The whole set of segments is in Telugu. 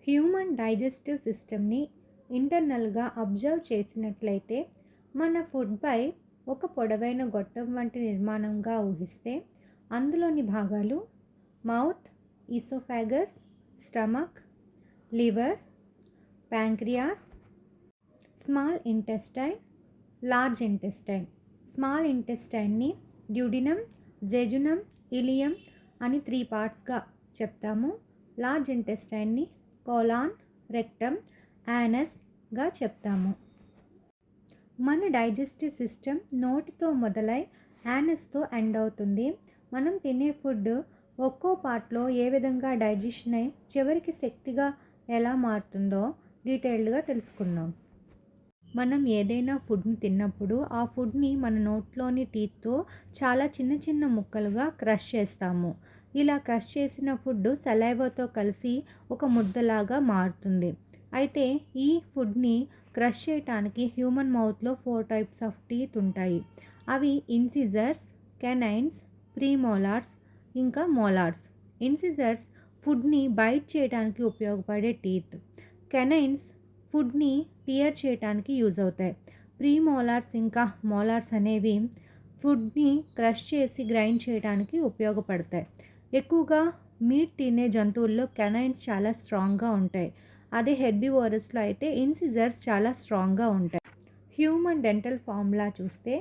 హ్యూమన్ డైజెస్టివ్ సిస్టమ్ని ఇంటర్నల్గా అబ్జర్వ్ చేసినట్లయితే మన ఫుడ్పై ఒక పొడవైన గొట్టం వంటి నిర్మాణంగా ఊహిస్తే అందులోని భాగాలు mouth, oesophagus, stomach, liver, pancreas, small intestine, large intestine. Small ఇంటెస్టైన్ని డ్యూడినం, జెజునం, ఇలియం అని 3 పార్ట్స్గా చెప్తాము. లార్జ్ ఇంటెస్టైన్ని కోలాన్, రెక్టమ్, యానస్గా చెప్తాము. మన డైజెస్టివ్ సిస్టమ్ నోటితో మొదలై యానస్తో ఎండ్ అవుతుంది. మనం తినే ఫుడ్ ఒక్కో పార్ట్లో ఏ విధంగా డైజెషన్ అయి చివరికి శక్తిగా ఎలా మారుతుందో డీటెయిల్డ్గా తెలుసుకుందాం. మనం ఏదైనా ఫుడ్ని తిన్నప్పుడు ఆ ఫుడ్ని మన నోట్లోని టీత్తో చాలా చిన్న చిన్న ముక్కలుగా క్రష్ చేస్తాము. ఇలా క్రష్ చేసిన ఫుడ్ సలైవాతో కలిసి ఒక ముద్దలాగా మారుతుంది. అయితే ఈ ఫుడ్ని క్రష్ చేయడానికి హ్యూమన్ మౌత్లో 4 టైప్స్ ఆఫ్ టీత్ ఉంటాయి. అవి ఇన్సిజర్స్, కెనైన్స్, ప్రీమోలార్స్, ఇంకా మోలార్స్. ఇన్సిజర్స్ ఫుడ్ని బైట్ చేయడానికి ఉపయోగపడే టీత్. కెనైన్స్ ఫుడ్ని టియర్ చేయడానికి యూజ్ అవుతాయి. ప్రీమోలార్స్ ఇంకా మోలార్స్ అనేవి ఫుడ్ని క్రష్ చేసి గ్రైండ్ చేయడానికి ఉపయోగపడతాయి. ఎక్కువగా మీట్ తినే జంతువుల్లో కెనైన్స్ చాలా స్ట్రాంగ్గా ఉంటాయి. అదే హెర్బివోరస్లో అయితే ఇన్సిజర్స్ చాలా స్ట్రాంగ్గా ఉంటాయి. హ్యూమన్ డెంటల్ ఫార్ములా చూస్తే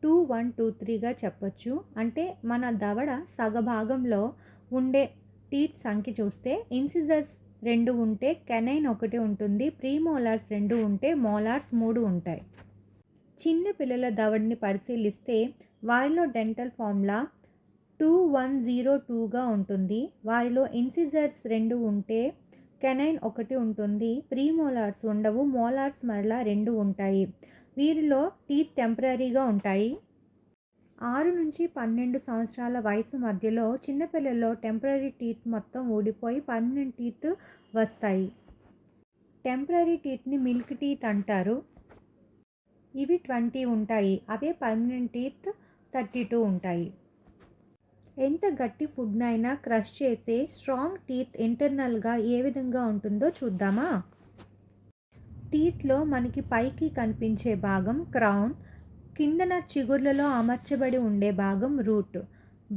2, 1, 2, 3గా చెప్పొచ్చు. అంటే మన దవడ సగభాగంలో ఉండే టీత్ సంఖ్య చూస్తే ఇన్సిజర్స్ 2 ఉంటే కెనైన్ 1 ఉంటుంది, ప్రీమోలార్స్ 2 ఉంటే మోలార్స్ 3 ఉంటాయి. చిన్న పిల్లల దవడని పరిశీలిస్తే వారిలో డెంటల్ ఫార్ములా 2102గా ఉంటుంది. వారిలో ఇన్సిజర్స్ 2 ఉంటే కెనైన్ 1 ఉంటుంది, ప్రీమోలార్స్ ఉండవు, మోలార్స్ మరలా 2 ఉంటాయి. వీరిలో టీత్ టెంపరీగా ఉంటాయి. 6 నుంచి 12 సంవత్సరాల వయసు మధ్యలో చిన్నపిల్లల్లో టెంపరీ టీత్ మొత్తం ఊడిపోయి పర్మనెంట్ టీత్ వస్తాయి. టెంపరీ టీత్ని మిల్క్ టీత్ అంటారు. ఇవి 20 ఉంటాయి. అవే పర్మనెంట్ టీత్ 32 ఉంటాయి. ఎంత గట్టి ఫుడ్నైనా క్రష్ చేస్తే స్ట్రాంగ్ టీత్ ఇంటర్నల్గా ఏ విధంగా ఉంటుందో చూద్దామా? టీత్లో మనకి పైకి కనిపించే భాగం క్రౌన్, కిందన చిగుర్లలో అమర్చబడి ఉండే భాగం రూట్.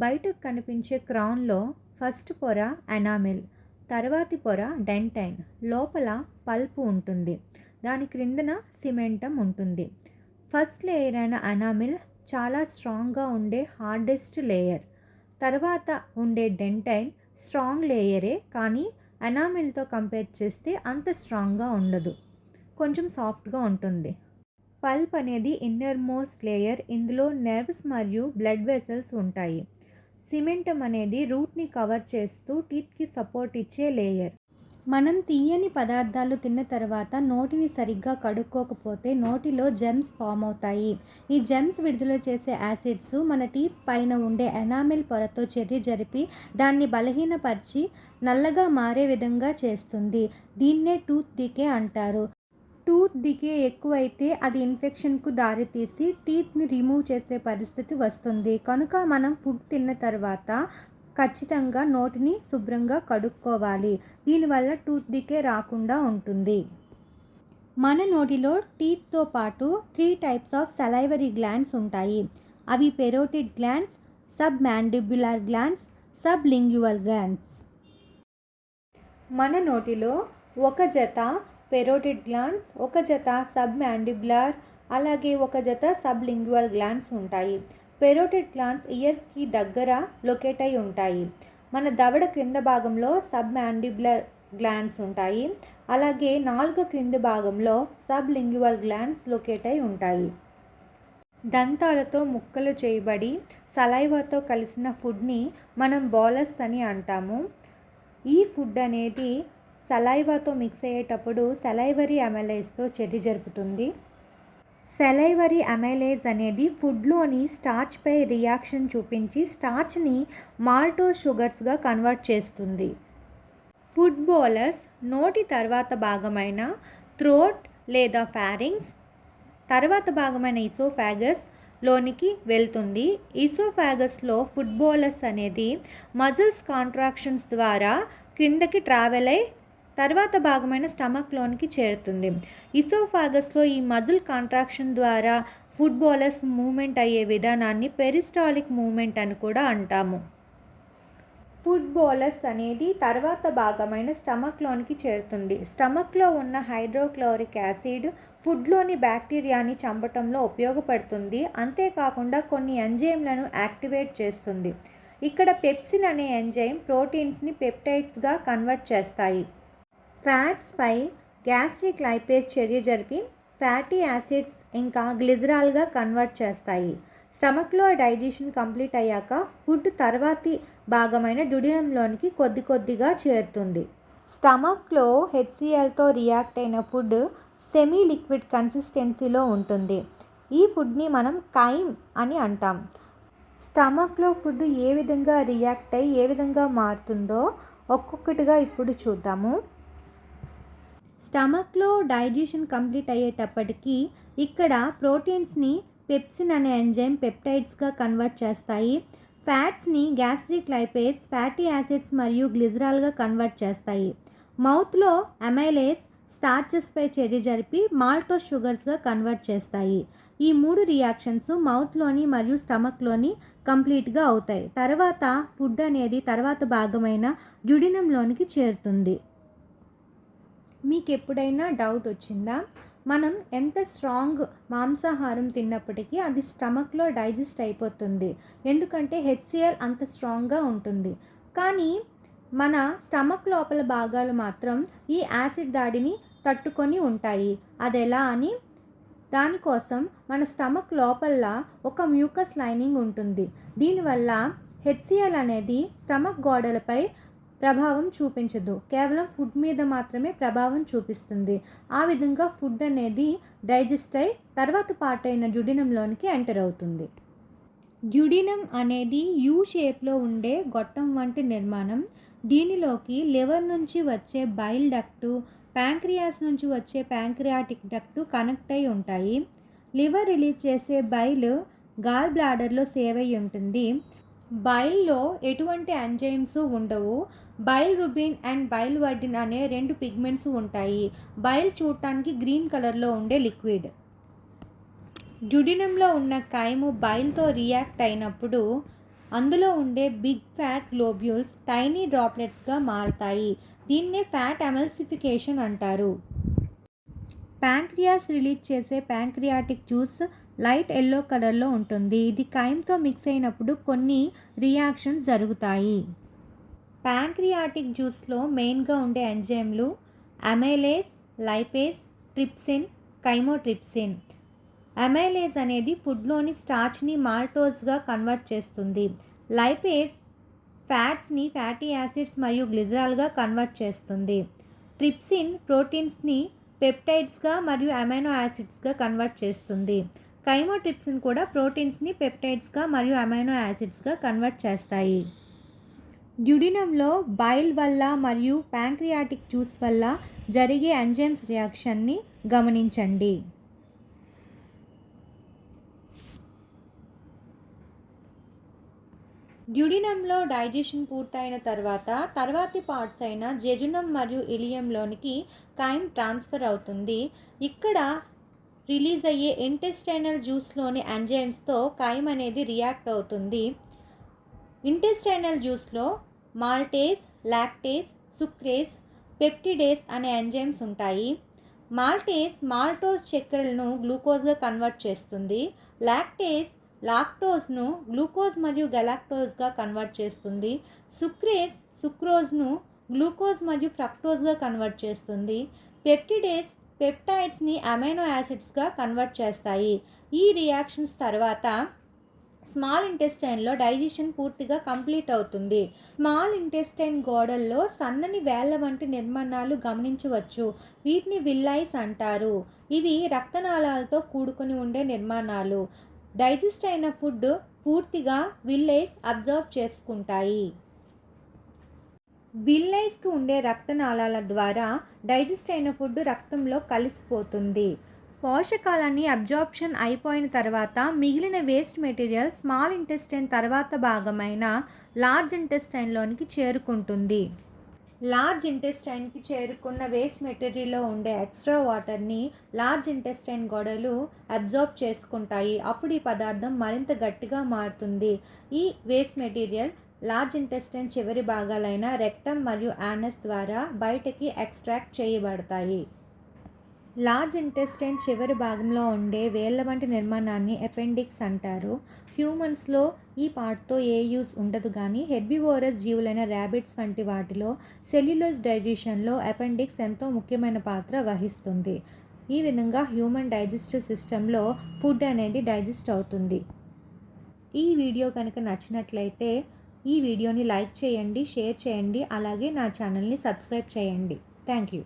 బయటకు కనిపించే క్రౌన్లో ఫస్ట్ పొర ఎనామిల్, తర్వాతి పొర డెంటైన్, లోపల పల్పు ఉంటుంది. దాని క్రిందన సిమెంటం ఉంటుంది. ఫస్ట్ లేయర్ అయిన ఎనామిల్ చాలా స్ట్రాంగ్గా ఉండే హార్డెస్ట్ లేయర్. తర్వాత ఉండే డెంటైన్ స్ట్రాంగ్ లేయరే, కానీ ఎనామిల్తో కంపేర్ చేస్తే అంత స్ట్రాంగ్గా ఉండదు, కొంచెం సాఫ్ట్గా ఉంటుంది. పల్ప్ అనేది ఇన్నర్ మోస్ట్ లేయర్. ఇందులో నెర్వ్స్ మరియు బ్లడ్ వెసల్స్ ఉంటాయి. సిమెంటం అనేది రూట్ని కవర్ చేస్తూ టీత్కి సపోర్ట్ ఇచ్చే లేయర్. మనం తీయని పదార్థాలు తిన్న తర్వాత నోటిని సరిగ్గా కడుక్కోకపోతే నోటిలో జెమ్స్ ఫామ్ అవుతాయి. ఈ జెమ్స్ విడుదల చేసే యాసిడ్స్ మన టీత్ పైన ఉండే ఎనామిల్ పొరతో చర్య జరిపి దాన్ని బలహీనపరిచి నల్లగా మారే విధంగా చేస్తుంది. దీన్నే టూత్ డికే అంటారు. టూత్ డికే ఎక్కువైతే అది ఇన్ఫెక్షన్కు దారితీసి టీత్ని రిమూవ్ చేసే పరిస్థితి వస్తుంది. కనుక మనం ఫుడ్ తిన్న తర్వాత ఖచ్చితంగా నోటిని శుభ్రంగా కడుక్కోవాలి. దీనివల్ల టూత్ డికే రాకుండా ఉంటుంది. మన నోటిలో టీత్తో పాటు 3 టైప్స్ ఆఫ్ సలైవరీ గ్లాండ్స్ ఉంటాయి. అవి parotid glands, submandibular glands, sublingual glands. మన నోటిలో ఒక జత పెరోటిడ్ గ్లాండ్స్, ఒక జత సబ్ మ్యాండిబ్యులర్, అలాగే ఒక జత సబ్ లింగ్యువల్ గ్లాండ్స్ ఉంటాయి. పెరోటిడ్ గ్లాండ్స్ ఇయర్కి దగ్గర లొకేట్ అయి ఉంటాయి. మన దవడ క్రింద భాగంలో సబ్ మ్యాండిబ్యులర్ గ్లాండ్స్ ఉంటాయి. అలాగే నాలుక క్రింది భాగంలో సబ్ లింగ్యువల్ గ్లాండ్స్ లొకేట్ అయి ఉంటాయి. దంతాలతో ముక్కలు చేయబడి సలైవాతో కలిసిన ఫుడ్ని మనం బోలస్ అని అంటాము. ఈ ఫుడ్ అనేది సలైవాతో మిక్స్ అయ్యేటప్పుడు సలైవరీ అమైలేజ్తో చర్య జరుపుతుంది. సలైవరీ అమైలేజ్ అనేది ఫుడ్లోని స్టార్చ్పై రియాక్షన్ చూపించి స్టార్చ్ని మాల్టోస్ షుగర్స్గా కన్వర్ట్ చేస్తుంది. ఫుడ్ బోలస్ నోటి తర్వాత భాగమైన థ్రోట్ లేదా ఫారింగ్స్, తర్వాత భాగమైన ఈసోఫాగస్ లోనికి వెళ్తుంది. ఈసోఫాగస్లో ఫుడ్ బోలస్ అనేది మజిల్స్ కాంట్రాక్షన్స్ ద్వారా క్రిందకి ట్రావెల్ అయి తర్వాత భాగమైన స్టమక్లోనికి చేరుతుంది. ఇసోఫాగస్లో ఈ మజిల్ కాంట్రాక్షన్ ద్వారా ఫుడ్ బోలస్ మూమెంట్ అయ్యే విధానాన్ని పెరిస్టాలిక్ మూమెంట్ అని కూడా అంటాము. ఫుడ్ బోలస్ అనేది తర్వాత భాగమైన స్టమక్లోనికి చేరుతుంది. స్టమక్లో ఉన్న హైడ్రోక్లోరిక్ యాసిడ్ ఫుడ్లోని బ్యాక్టీరియాని చంపటంలో ఉపయోగపడుతుంది. అంతేకాకుండా కొన్ని ఎంజైమ్లను యాక్టివేట్ చేస్తుంది. ఇక్కడ పెప్సిన్ అనే ఎంజైమ్ ప్రోటీన్స్ని పెప్టైడ్స్గా కన్వర్ట్ చేస్తాయి. ఫ్యాట్స్పై గ్యాస్ట్రిక్ లైపేజ్ చర్య జరిపి ఫ్యాటీ యాసిడ్స్ ఇంకా గ్లిజరాల్గా కన్వర్ట్ చేస్తాయి. స్టమక్లో డైజెషన్ కంప్లీట్ అయ్యాక ఫుడ్ తర్వాతి భాగమైన డ్యూడినంలోనికి కొద్ది కొద్దిగా చేరుతుంది. స్టమక్లో హెచ్సిఎల్తో రియాక్ట్ అయిన ఫుడ్ సెమీ లిక్విడ్ కన్సిస్టెన్సీలో ఉంటుంది. ఈ ఫుడ్ని మనం కైమ్ అని అంటాం. స్టమక్లో ఫుడ్ ఏ విధంగా రియాక్ట్ అయ్యి ఏ విధంగా మారుతుందో ఒక్కొక్కటిగా ఇప్పుడు చూద్దాము. స్టమక్లో డైజెషన్ కంప్లీట్ అయ్యేటప్పటికీ ఇక్కడ ప్రోటీన్స్ని పెప్సిన్ అనే ఎంజైమ్ పెప్టైడ్స్గా కన్వర్ట్ చేస్తాయి. ఫ్యాట్స్ని గ్యాస్ట్రిక్ లైపేజ్ ఫ్యాటీ యాసిడ్స్ మరియు గ్లిజరాల్గా కన్వర్ట్ చేస్తాయి. మౌత్లో అమైలేస్ స్టార్చెస్పై చర్య జరిపి మాల్టోస్ షుగర్స్గా కన్వర్ట్ చేస్తాయి. ఈ 3 రియాక్షన్స్ మౌత్లోని మరియు స్టమక్లోని కంప్లీట్గా అవుతాయి. తర్వాత ఫుడ్ అనేది తర్వాత భాగమైన డ్యూడినంలోనికి చేరుతుంది. మీకు ఎప్పుడైనా డౌట్ వచ్చిందా? మనం ఎంత స్ట్రాంగ్ మాంసాహారం తిన్నప్పటికీ అది స్టమక్లో డైజెస్ట్ అయిపోతుంది, ఎందుకంటే హెచ్సిఎల్ అంత స్ట్రాంగ్గా ఉంటుంది. కానీ మన స్టమక్ లోపల భాగాలు మాత్రం ఈ యాసిడ్ దాడిని తట్టుకొని ఉంటాయి. అది ఎలా అని దానికోసం మన స్టమక్ లోపల ఒక మ్యూకస్ లైనింగ్ ఉంటుంది. దీనివల్ల హెచ్సిఎల్ అనేది స్టమక్ గోడలపై ప్రభావం చూపించదు, కేవలం ఫుడ్ మీద మాత్రమే ప్రభావం చూపిస్తుంది. ఆ విధంగా ఫుడ్ అనేది డైజెస్ట్ అయి తర్వాత పార్ట్ అయిన డ్యూడినంలోనికి ఎంటర్ అవుతుంది. డ్యూడినం అనేది యూ షేప్లో ఉండే గొట్టం వంటి నిర్మాణం. దీనిలోకి లివర్ నుంచి వచ్చే బైల్ డక్టు, ప్యాంక్రియాస్ నుంచి వచ్చే ప్యాంక్రియాటిక్ డక్టు కనెక్ట్ అయి ఉంటాయి. లివర్ రిలీజ్ చేసే బైల్ గాల్ బ్లాడర్లో సేవ్ అయి ఉంటుంది. బైల్లో ఎటువంటి ఎంజైమ్స్ ఉండవు. బైల్ రుబిన్ అండ్ బైల్ వర్డిన్ అనే 2 పిగ్మెంట్స్ ఉంటాయి. బైల్ చూడటానికి గ్రీన్ కలర్లో ఉండే లిక్విడ్. డ్యూడినంలో ఉన్న కైము బైల్తో రియాక్ట్ అయినప్పుడు అందులో ఉండే బిగ్ ఫ్యాట్ గ్లోబ్యూల్స్ టైనీ డ్రాప్లెట్స్గా మారుతాయి. దీన్నే ఫ్యాట్ ఎమల్సిఫికేషన్ అంటారు. ప్యాంక్రియాస్ రిలీజ్ చేసే ప్యాంక్రియాటిక్ జ్యూస్ లైట్ ఎల్లో కలర్లో ఉంటుంది. ఇది కైమ్తో మిక్స్ అయినప్పుడు కొన్ని రియాక్షన్స్ జరుగుతాయి. ప్యాంక్రియాటిక్ జ్యూస్లో మెయిన్గా ఉండే ఎంజైమ్లు amylase, lipase, trypsin, chymotrypsin. Amylase అనేది ఫుడ్లోని స్టార్చ్ని మాల్టోస్గా కన్వర్ట్ చేస్తుంది. లైపేస్ ఫ్యాట్స్ని ఫ్యాటీ యాసిడ్స్ మరియు గ్లిజరాల్గా కన్వర్ట్ చేస్తుంది. ట్రిప్సిన్ ప్రోటీన్స్ని పెప్టైడ్స్గా మరియు అమైనో యాసిడ్స్గా కన్వర్ట్ చేస్తుంది. కైమోట్రిప్సిన్ కూడా ప్రోటీన్స్ని పెప్టైడ్స్గా మరియు అమైనో యాసిడ్స్గా కన్వర్ట్ చేస్తాయి. డ్యూడినంలో బైల్ వల్ల మరియు ప్యాంక్రియాటిక్ జ్యూస్ వల్ల జరిగే ఎంజైమ్స్ రియాక్షన్ని గమనించండి. డ్యూడినంలో డైజెషన్ పూర్తయిన తర్వాతి పార్ట్స్ అయిన జెజునం మరియు ఇలియంలోనికి కైమ్ ట్రాన్స్ఫర్ అవుతుంది. ఇక్కడ రిలీజ్ అయ్యే ఇంటెస్టైనల్ జ్యూస్లోని ఎంజైమ్స్తో కైమ్ అనేది రియాక్ట్ అవుతుంది. ఇంటెస్టైనల్ జ్యూస్లో మాల్టేస్, లాక్టేస్, సుక్రేస్, పెప్టిడేస్ అనే ఎంజైమ్స్ ఉంటాయి. మాల్టేస్ మాల్టోస్ చక్కెరలను గ్లూకోజ్గా కన్వర్ట్ చేస్తుంది. లాక్టేస్ లాక్టోజ్ను గ్లూకోజ్ మరియు గెలాక్టోజ్గా కన్వర్ట్ చేస్తుంది. సుక్రేస్ సుక్రోజ్ను గ్లూకోజ్ మరియు ఫ్రక్టోజ్గా కన్వర్ట్ చేస్తుంది. పెప్టిడేస్ పెప్టైడ్స్ని అమైనో యాసిడ్స్గా కన్వర్ట్ చేస్తాయి. ఈ రియాక్షన్స్ తర్వాత స్మాల్ ఇంటెస్టైన్లో డైజెషన్ పూర్తిగా కంప్లీట్ అవుతుంది. స్మాల్ ఇంటెస్టైన్ గోడల్లో సన్నని వేళ్ల వంటి నిర్మాణాలు గమనించవచ్చు. వీటిని విల్లైస్ అంటారు. ఇవి రక్తనాళాలతో కూడుకొని ఉండే నిర్మాణాలు. డైజెస్ట్ అయిన ఫుడ్ పూర్తిగా విల్లైస్ అబ్జర్వ్ చేసుకుంటాయి. విల్లైస్కి ఉండే రక్తనాళాల ద్వారా డైజెస్ట్ అయిన ఫుడ్ రక్తంలో కలిసిపోతుంది. పోషకాలన్నీ అబ్జార్ప్షన్ అయిపోయిన తర్వాత మిగిలిన వేస్ట్ మెటీరియల్ స్మాల్ ఇంటెస్టైన్ తర్వాత భాగమైన లార్జ్ ఇంటెస్టైన్లోనికి చేరుకుంటుంది. లార్జ్ ఇంటెస్టైన్కి చేరుకున్న వేస్ట్ మెటీరియల్లో ఉండే ఎక్స్ట్రా వాటర్ని లార్జ్ ఇంటెస్టైన్ గోడలు అబ్జార్బ్ చేసుకుంటాయి. అప్పుడు ఈ పదార్థం మరింత గట్టిగా మారుతుంది. ఈ వేస్ట్ మెటీరియల్ లార్జ్ ఇంటెస్టైన్ చివరి భాగాలైన రెక్టమ్ మరియు యానస్ ద్వారా బయటకి ఎక్స్ట్రాక్ట్ చేయబడతాయి. లార్జ్ ఇంటెస్టైన్ చివరి భాగంలో ఉండే వేళ్ళ వంటి నిర్మాణాన్ని అపెండిక్స్ అంటారు. హ్యూమన్స్లో ఈ పార్ట్తో ఏ యూస్ ఉండదు, కానీ హెర్బివోరస్ జీవులైన ర్యాబిట్స్ వంటి వాటిలో సెల్యులోజ్ డైజెషన్లో అపెండిక్స్ ఎంతో ముఖ్యమైన పాత్ర వహిస్తుంది. ఈ విధంగా హ్యూమన్ డైజెస్టివ్ సిస్టంలో ఫుడ్ అనేది డైజెస్ట్ అవుతుంది. ఈ వీడియో కనుక నచ్చినట్లయితే ఈ వీడియోని లైక్ చేయండి, షేర్ చేయండి, అలాగే నా ఛానల్ని సబ్స్క్రైబ్ చేయండి. Thank you.